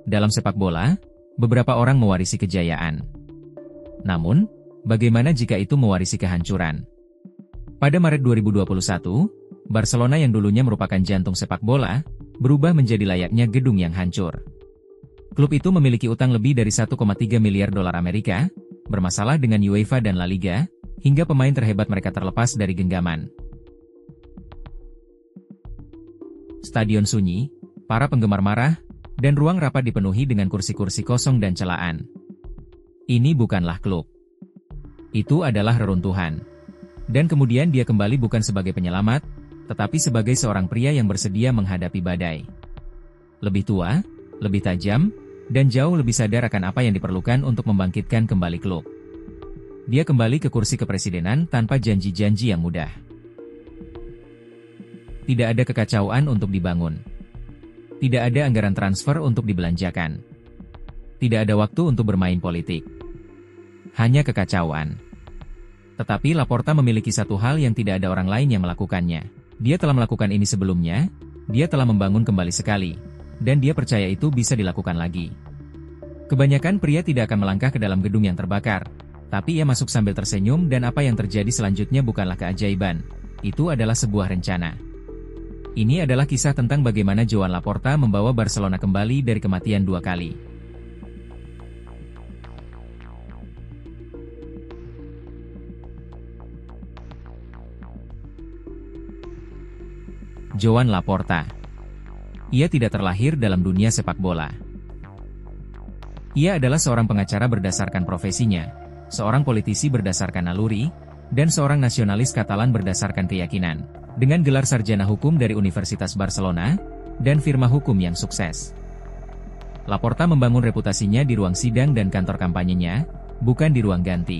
Dalam sepak bola, beberapa orang mewarisi kejayaan. Namun, bagaimana jika itu mewarisi kehancuran? Pada Maret 2021, Barcelona yang dulunya merupakan jantung sepak bola, berubah menjadi layaknya gedung yang hancur. Klub itu memiliki utang lebih dari 1,3 miliar dolar Amerika, bermasalah dengan UEFA dan La Liga, hingga pemain terhebat mereka terlepas dari genggaman. Stadion sunyi, para penggemar marah, dan ruang rapat dipenuhi dengan kursi-kursi kosong dan celaan. Ini bukanlah klub. Itu adalah reruntuhan. Dan kemudian dia kembali bukan sebagai penyelamat, tetapi sebagai seorang pria yang bersedia menghadapi badai. Lebih tua, lebih tajam, dan jauh lebih sadar akan apa yang diperlukan untuk membangkitkan kembali klub. Dia kembali ke kursi kepresidenan tanpa janji-janji yang mudah. Tidak ada kekacauan untuk dibangun. Tidak ada anggaran transfer untuk dibelanjakan. Tidak ada waktu untuk bermain politik. Hanya kekacauan. Tetapi Laporta memiliki satu hal yang tidak ada orang lain yang melakukannya. Dia telah melakukan ini sebelumnya, dia telah membangun kembali sekali, dan dia percaya itu bisa dilakukan lagi. Kebanyakan pria tidak akan melangkah ke dalam gedung yang terbakar, tapi ia masuk sambil tersenyum dan apa yang terjadi selanjutnya bukanlah keajaiban, itu adalah sebuah rencana. Ini adalah kisah tentang bagaimana Joan Laporta membawa Barcelona kembali dari kematian 2 kali. Joan Laporta. Ia tidak terlahir dalam dunia sepak bola. Ia adalah seorang pengacara berdasarkan profesinya, seorang politisi berdasarkan naluri, dan seorang nasionalis Katalan berdasarkan keyakinan. Dengan gelar sarjana hukum dari Universitas Barcelona, dan firma hukum yang sukses. Laporta membangun reputasinya di ruang sidang dan kantor kampanyenya, bukan di ruang ganti.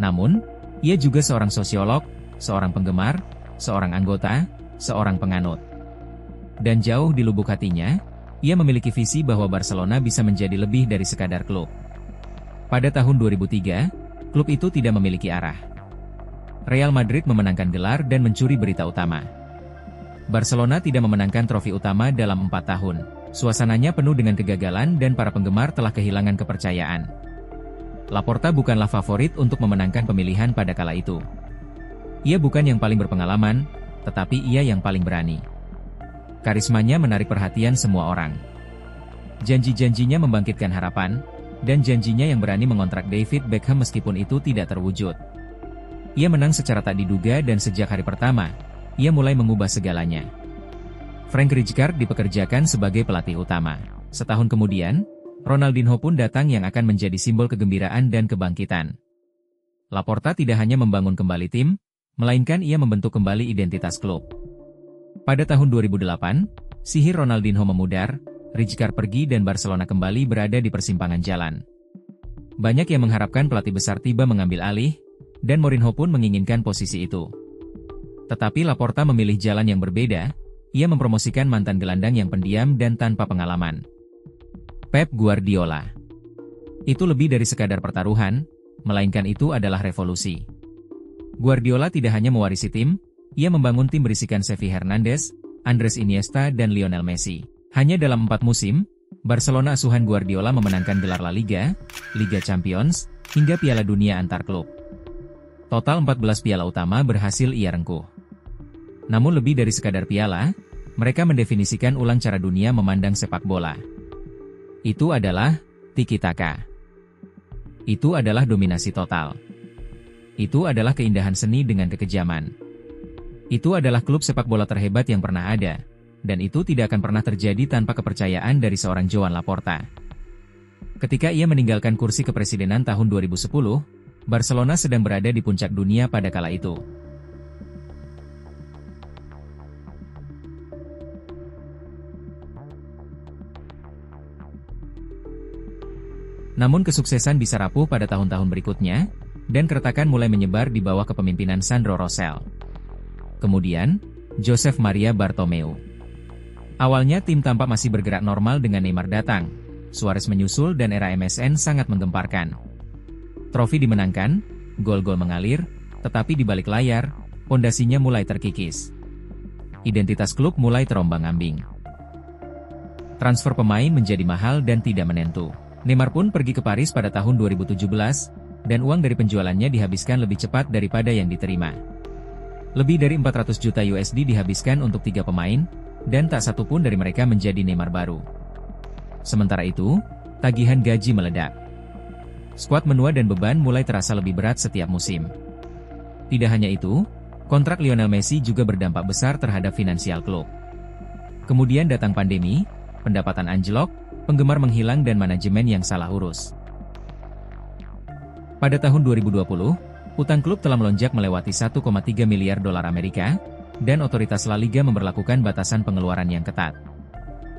Namun, ia juga seorang sosiolog, seorang penggemar, seorang anggota, seorang penganut. Dan jauh di lubuk hatinya, ia memiliki visi bahwa Barcelona bisa menjadi lebih dari sekadar klub. Pada tahun 2003, klub itu tidak memiliki arah. Real Madrid memenangkan gelar dan mencuri berita utama. Barcelona tidak memenangkan trofi utama dalam 4 tahun. Suasananya penuh dengan kegagalan dan para penggemar telah kehilangan kepercayaan. Laporta bukanlah favorit untuk memenangkan pemilihan pada kala itu. Ia bukan yang paling berpengalaman, tetapi ia yang paling berani. Karismanya menarik perhatian semua orang. Janji-janjinya membangkitkan harapan, dan janjinya yang berani mengontrak David Beckham meskipun itu tidak terwujud. Ia menang secara tak diduga dan sejak hari pertama, ia mulai mengubah segalanya. Frank Rijkaard dipekerjakan sebagai pelatih utama. Setahun kemudian, Ronaldinho pun datang yang akan menjadi simbol kegembiraan dan kebangkitan. Laporta tidak hanya membangun kembali tim, melainkan ia membentuk kembali identitas klub. Pada tahun 2008, sihir Ronaldinho memudar, Rijkaard pergi dan Barcelona kembali berada di persimpangan jalan. Banyak yang mengharapkan pelatih besar tiba mengambil alih, dan Mourinho pun menginginkan posisi itu. Tetapi Laporta memilih jalan yang berbeda, ia mempromosikan mantan gelandang yang pendiam dan tanpa pengalaman. Pep Guardiola. Itu lebih dari sekadar pertaruhan, melainkan itu adalah revolusi. Guardiola tidak hanya mewarisi tim, ia membangun tim berisikan Xavi Hernandez, Andres Iniesta dan Lionel Messi. Hanya dalam 4 musim, Barcelona asuhan Guardiola memenangkan gelar La Liga, Liga Champions, hingga Piala Dunia antar klub. Total 14 piala utama berhasil ia rengkuh. Namun lebih dari sekadar piala, mereka mendefinisikan ulang cara dunia memandang sepak bola. Itu adalah tiki-taka. Itu adalah dominasi total. Itu adalah keindahan seni dengan kekejaman. Itu adalah klub sepak bola terhebat yang pernah ada, dan itu tidak akan pernah terjadi tanpa kepercayaan dari seorang Joan Laporta. Ketika ia meninggalkan kursi kepresidenan tahun 2010, Barcelona sedang berada di puncak dunia pada kala itu. Namun kesuksesan bisa rapuh pada tahun-tahun berikutnya, dan keretakan mulai menyebar di bawah kepemimpinan Sandro Rosell. Kemudian, Josep Maria Bartomeu. Awalnya tim tampak masih bergerak normal dengan Neymar datang, Suarez menyusul dan era MSN sangat menggemparkan. Trofi dimenangkan, gol-gol mengalir, tetapi di balik layar, pondasinya mulai terkikis. Identitas klub mulai terombang-ambing. Transfer pemain menjadi mahal dan tidak menentu. Neymar pun pergi ke Paris pada tahun 2017, dan uang dari penjualannya dihabiskan lebih cepat daripada yang diterima. Lebih dari 400 juta USD dihabiskan untuk 3 pemain, dan tak satu pun dari mereka menjadi Neymar baru. Sementara itu, tagihan gaji meledak. Skuad menua dan beban mulai terasa lebih berat setiap musim. Tidak hanya itu, kontrak Lionel Messi juga berdampak besar terhadap finansial klub. Kemudian datang pandemi, pendapatan anjlok, penggemar menghilang dan manajemen yang salah urus. Pada tahun 2020, utang klub telah melonjak melewati 1,3 miliar dolar Amerika, dan otoritas La Liga memberlakukan batasan pengeluaran yang ketat.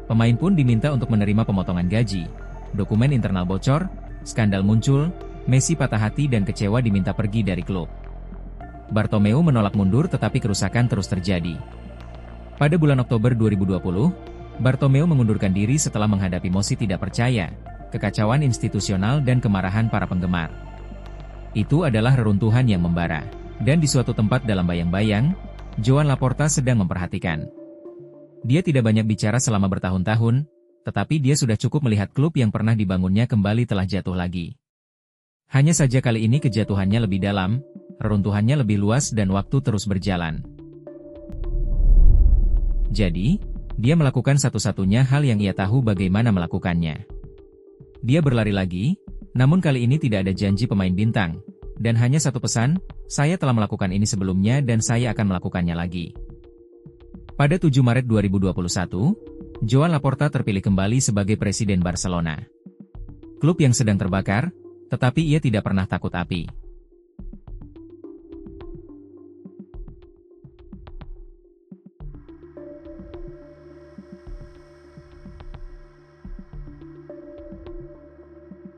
Pemain pun diminta untuk menerima pemotongan gaji, dokumen internal bocor, skandal muncul, Messi patah hati dan kecewa diminta pergi dari klub. Bartomeu menolak mundur tetapi kerusakan terus terjadi. Pada bulan Oktober 2020, Bartomeu mengundurkan diri setelah menghadapi mosi tidak percaya, kekacauan institusional dan kemarahan para penggemar. Itu adalah reruntuhan yang membara. Dan di suatu tempat dalam bayang-bayang, Joan Laporta sedang memperhatikan. Dia tidak banyak bicara selama bertahun-tahun, tetapi dia sudah cukup melihat klub yang pernah dibangunnya kembali telah jatuh lagi. Hanya saja kali ini kejatuhannya lebih dalam, reruntuhannya lebih luas dan waktu terus berjalan. Jadi, dia melakukan satu-satunya hal yang ia tahu bagaimana melakukannya. Dia berlari lagi, namun kali ini tidak ada janji pemain bintang, dan hanya satu pesan, saya telah melakukan ini sebelumnya dan saya akan melakukannya lagi. Pada 7 Maret 2021, Joan Laporta terpilih kembali sebagai presiden Barcelona. Klub yang sedang terbakar, tetapi ia tidak pernah takut api.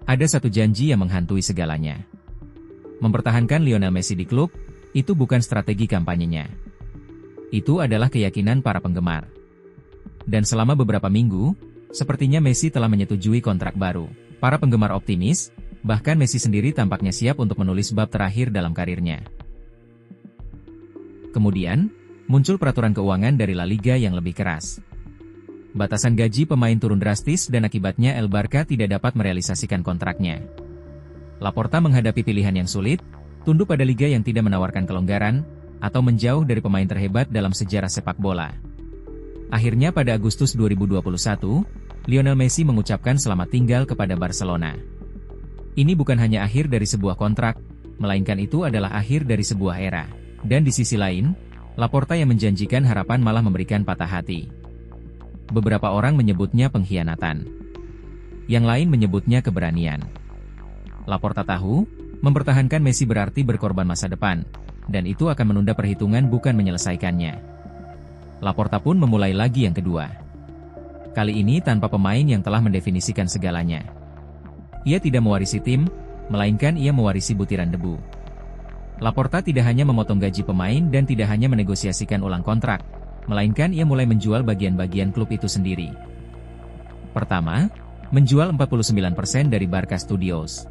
Ada satu janji yang menghantui segalanya. Mempertahankan Lionel Messi di klub, itu bukan strategi kampanyenya. Itu adalah keyakinan para penggemar. Dan selama beberapa minggu, sepertinya Messi telah menyetujui kontrak baru. Para penggemar optimis, bahkan Messi sendiri tampaknya siap untuk menulis bab terakhir dalam karirnya. Kemudian, muncul peraturan keuangan dari La Liga yang lebih keras. Batasan gaji pemain turun drastis dan akibatnya El Barca tidak dapat merealisasikan kontraknya. Laporta menghadapi pilihan yang sulit, tunduk pada liga yang tidak menawarkan kelonggaran, atau menjauh dari pemain terhebat dalam sejarah sepak bola. Akhirnya pada Agustus 2021, Lionel Messi mengucapkan selamat tinggal kepada Barcelona. Ini bukan hanya akhir dari sebuah kontrak, melainkan itu adalah akhir dari sebuah era. Dan di sisi lain, Laporta yang menjanjikan harapan malah memberikan patah hati. Beberapa orang menyebutnya pengkhianatan. Yang lain menyebutnya keberanian. Laporta tahu, mempertahankan Messi berarti berkorban masa depan, dan itu akan menunda perhitungan bukan menyelesaikannya. Laporta pun memulai lagi yang kedua. Kali ini tanpa pemain yang telah mendefinisikan segalanya. Ia tidak mewarisi tim, melainkan ia mewarisi butiran debu. Laporta tidak hanya memotong gaji pemain dan tidak hanya menegosiasikan ulang kontrak, melainkan ia mulai menjual bagian-bagian klub itu sendiri. Pertama, menjual 49% dari Barca Studios.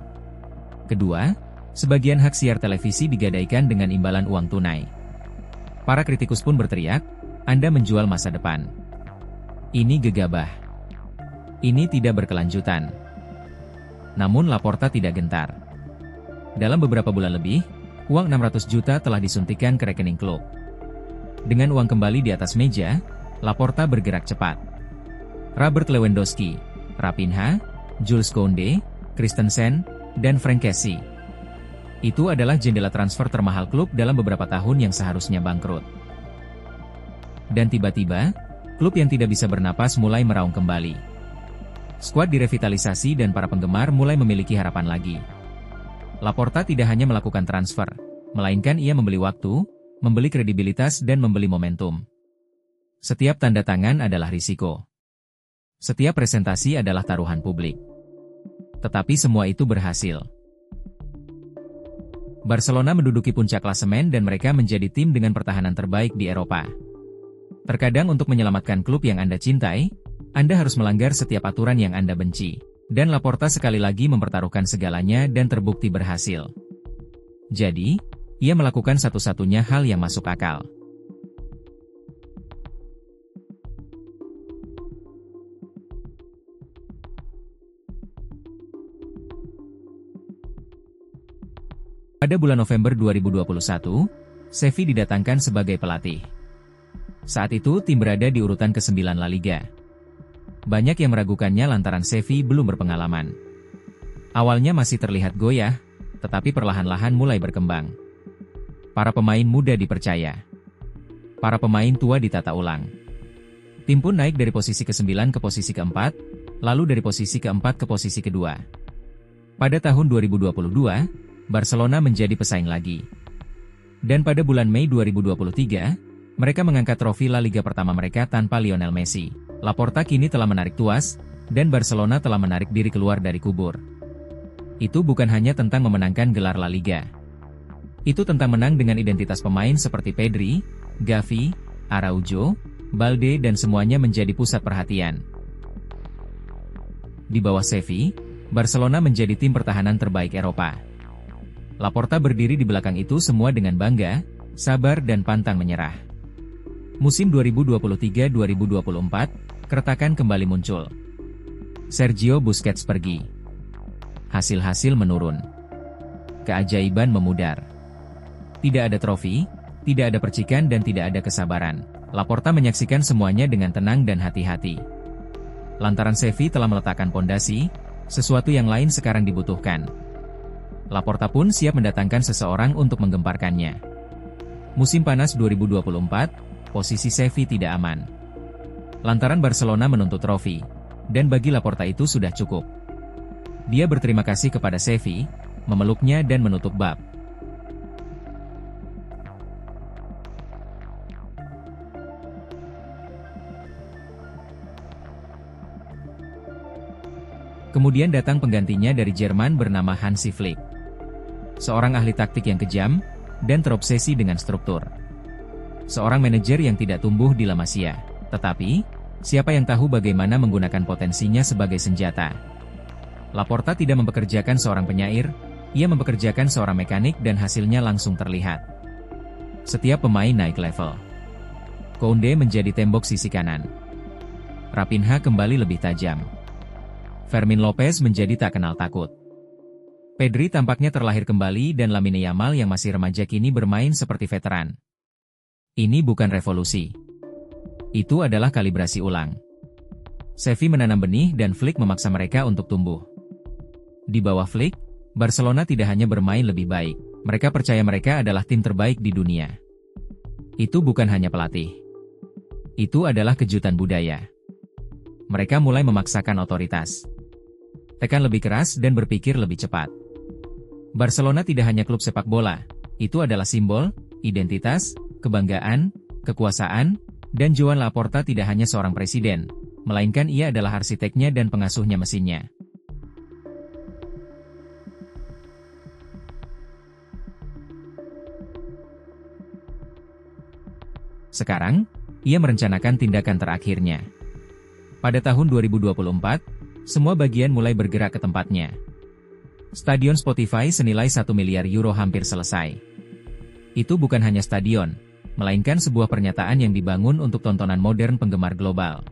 Kedua, sebagian hak siar televisi digadaikan dengan imbalan uang tunai. Para kritikus pun berteriak, Anda menjual masa depan. Ini gegabah. Ini tidak berkelanjutan. Namun Laporta tidak gentar. Dalam beberapa bulan lebih, uang 600 juta telah disuntikan ke rekening klub. Dengan uang kembali di atas meja, Laporta bergerak cepat. Robert Lewandowski, Raphinha, Jules Koundé, Christensen, dan Franck Kessie. Itu adalah jendela transfer termahal klub dalam beberapa tahun yang seharusnya bangkrut. Dan tiba-tiba, klub yang tidak bisa bernapas mulai meraung kembali. Skuad direvitalisasi dan para penggemar mulai memiliki harapan lagi. Laporta tidak hanya melakukan transfer, melainkan ia membeli waktu, membeli kredibilitas dan membeli momentum. Setiap tanda tangan adalah risiko. Setiap presentasi adalah taruhan publik. Tetapi semua itu berhasil. Barcelona menduduki puncak klasemen dan mereka menjadi tim dengan pertahanan terbaik di Eropa. Terkadang untuk menyelamatkan klub yang Anda cintai, Anda harus melanggar setiap aturan yang Anda benci. Dan Laporta sekali lagi mempertaruhkan segalanya dan terbukti berhasil. Jadi, ia melakukan satu-satunya hal yang masuk akal. Pada bulan November 2021, Xavi didatangkan sebagai pelatih. Saat itu tim berada di urutan ke-9 La Liga. Banyak yang meragukannya lantaran Xavi belum berpengalaman. Awalnya masih terlihat goyah, tetapi perlahan-lahan mulai berkembang. Para pemain muda dipercaya. Para pemain tua ditata ulang. Tim pun naik dari posisi ke-9 ke posisi ke-4, lalu dari posisi ke-4 ke posisi kedua. Pada tahun 2022, Barcelona menjadi pesaing lagi. Dan pada bulan Mei 2023, mereka mengangkat trofi La Liga pertama mereka tanpa Lionel Messi. Laporta kini telah menarik tuas, dan Barcelona telah menarik diri keluar dari kubur. Itu bukan hanya tentang memenangkan gelar La Liga. Itu tentang menang dengan identitas pemain seperti Pedri, Gavi, Araujo, Balde dan semuanya menjadi pusat perhatian. Di bawah Xavi, Barcelona menjadi tim pertahanan terbaik Eropa. Laporta berdiri di belakang itu semua dengan bangga, sabar dan pantang menyerah. Musim 2023-2024, keretakan kembali muncul. Sergio Busquets pergi. Hasil-hasil menurun. Keajaiban memudar. Tidak ada trofi, tidak ada percikan dan tidak ada kesabaran. Laporta menyaksikan semuanya dengan tenang dan hati-hati. Lantaran Xavi telah meletakkan pondasi, sesuatu yang lain sekarang dibutuhkan. Laporta pun siap mendatangkan seseorang untuk menggemparkannya. Musim panas 2024, posisi Xavi tidak aman. Lantaran Barcelona menuntut trofi, dan bagi Laporta itu sudah cukup. Dia berterima kasih kepada Xavi, memeluknya dan menutup bab. Kemudian datang penggantinya dari Jerman bernama Hansi Flick. Seorang ahli taktik yang kejam, dan terobsesi dengan struktur. Seorang manajer yang tidak tumbuh di La Masia. Tetapi, siapa yang tahu bagaimana menggunakan potensinya sebagai senjata? Laporta tidak mempekerjakan seorang penyair, ia mempekerjakan seorang mekanik dan hasilnya langsung terlihat. Setiap pemain naik level. Koundé menjadi tembok sisi kanan. Raphinha kembali lebih tajam. Fermin Lopez menjadi tak kenal takut. Pedri tampaknya terlahir kembali dan Lamine Yamal yang masih remaja kini bermain seperti veteran. Ini bukan revolusi. Itu adalah kalibrasi ulang. Xavi menanam benih dan Flick memaksa mereka untuk tumbuh. Di bawah Flick, Barcelona tidak hanya bermain lebih baik, mereka percaya mereka adalah tim terbaik di dunia. Itu bukan hanya pelatih. Itu adalah kejutan budaya. Mereka mulai memaksakan otoritas. Tekan lebih keras dan berpikir lebih cepat. Barcelona tidak hanya klub sepak bola, itu adalah simbol, identitas, kebanggaan, kekuasaan, dan Joan Laporta tidak hanya seorang presiden, melainkan ia adalah arsiteknya dan pengasuhnya mesinnya. Sekarang, ia merencanakan tindakan terakhirnya. Pada tahun 2024, semua bagian mulai bergerak ke tempatnya. Stadion Spotify senilai 1 miliar euro hampir selesai. Itu bukan hanya stadion, melainkan sebuah pernyataan yang dibangun untuk tontonan modern penggemar global.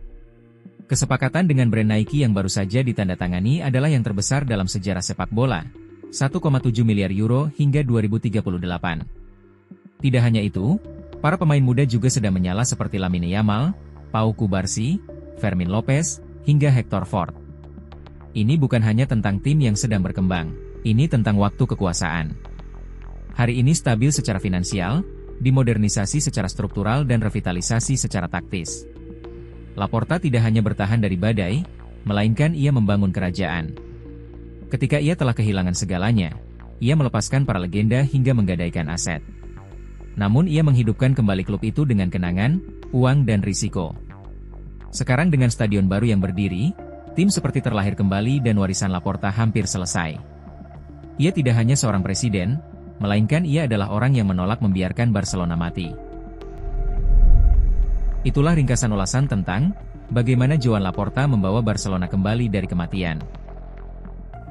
Kesepakatan dengan brand Nike yang baru saja ditandatangani adalah yang terbesar dalam sejarah sepak bola, 1,7 miliar euro hingga 2038. Tidak hanya itu, para pemain muda juga sedang menyala seperti Lamine Yamal, Pau Cubarsí, Fermin Lopez, hingga Hector Ford. Ini bukan hanya tentang tim yang sedang berkembang, ini tentang waktu kekuasaan. Hari ini stabil secara finansial, dimodernisasi secara struktural dan revitalisasi secara taktis. Laporta tidak hanya bertahan dari badai, melainkan ia membangun kerajaan. Ketika ia telah kehilangan segalanya, ia melepaskan para legenda hingga menggadaikan aset. Namun ia menghidupkan kembali klub itu dengan kenangan, uang dan risiko. Sekarang dengan stadion baru yang berdiri, tim seperti terlahir kembali dan warisan Laporta hampir selesai. Ia tidak hanya seorang presiden, melainkan ia adalah orang yang menolak membiarkan Barcelona mati. Itulah ringkasan ulasan tentang bagaimana Joan Laporta membawa Barcelona kembali dari kematian.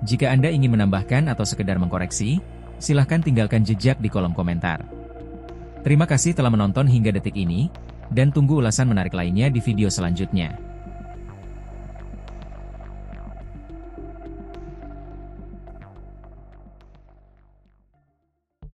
Jika Anda ingin menambahkan atau sekedar mengkoreksi, silahkan tinggalkan jejak di kolom komentar. Terima kasih telah menonton hingga detik ini, dan tunggu ulasan menarik lainnya di video selanjutnya.